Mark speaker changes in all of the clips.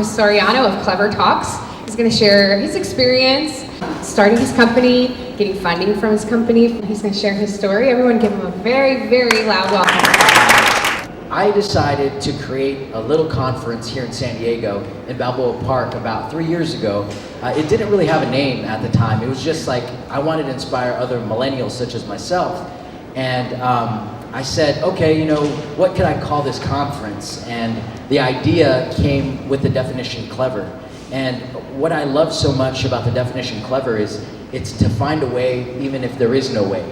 Speaker 1: Chris Soriano of Clever Talks. He's going to share his experience starting his company, getting funding from his company. He's going to share his story. Everyone give him a very, very loud welcome.
Speaker 2: I decided to create a little conference here in San Diego in Balboa Park about 3 years ago. It didn't really have a name at the time. It was just like I wanted to inspire other millennials such as myself. And I said, okay, you know, what could I call this conference? And the idea came with the definition clever. And what I love so much about the definition clever is it's to find a way even if there is no way.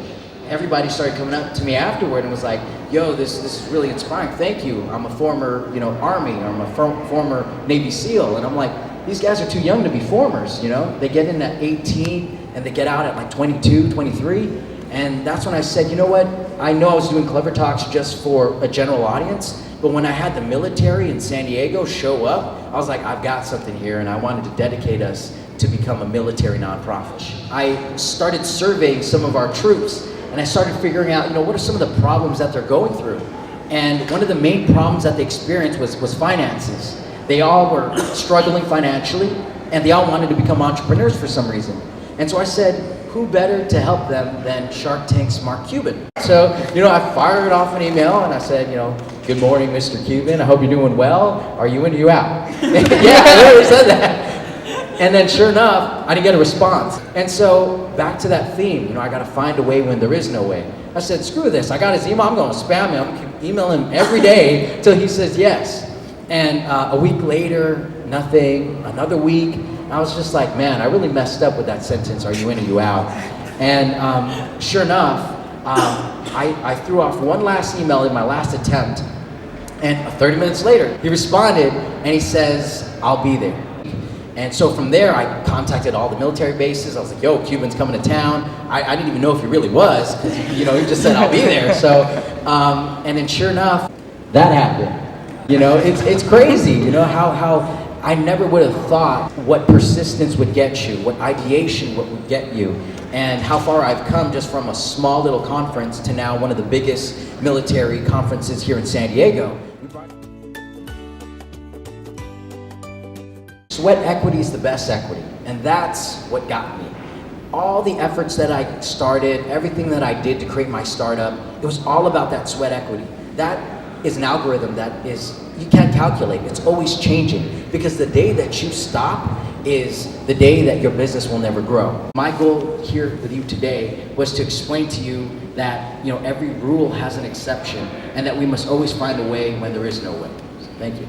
Speaker 2: Everybody started coming up to me afterward and was like, yo, this is really inspiring, thank you. I'm a former, Army, or I'm a former Navy SEAL. And I'm like, these guys are too young to be formers, They get in at 18 and they get out at like 22, 23. And that's when I said, you know what? I know I was doing Clever Talks just for a general audience, but when I had the military in San Diego show up, I was like, I've got something here, and I wanted to dedicate us to become a military nonprofit. I started surveying some of our troops, and I started figuring out, what are some of the problems that they're going through? And one of the main problems that they experienced was finances. They all were struggling financially, and they all wanted to become entrepreneurs for some reason. And so I said, who better to help them than Shark Tank's Mark Cuban? So, I fired off an email and I said, good morning, Mr. Cuban. I hope you're doing well. Are you in or you out? Yeah, I never said that. And then sure enough, I didn't get a response. And so back to that theme, I got to find a way when there is no way. I said, screw this. I got his email. I'm going to spam him. I'm going to email him every day till he says yes. And a week later, nothing. Another week. I was just like, man, I really messed up with that sentence, are you in or you out? And sure enough, I threw off one last email in my last attempt, and 30 minutes later, he responded, and he says, I'll be there. And so from there, I contacted all the military bases. I was like, yo, Cuban's coming to town. I didn't even know if he really was, because he just said, I'll be there. So, and then sure enough, that happened. It's crazy, how I never would have thought what persistence would get you, what ideation would get you, and how far I've come just from a small little conference to now one of the biggest military conferences here in San Diego. Sweat equity is the best equity, and that's what got me. All the efforts that I started, everything that I did to create my startup, it was all about that sweat equity. That is an algorithm that you can't calculate. It's always changing, because the day that you stop is the day that your business will never grow. My goal here with you today was to explain to you that every rule has an exception, and that we must always find a way when there is no way. So, thank you.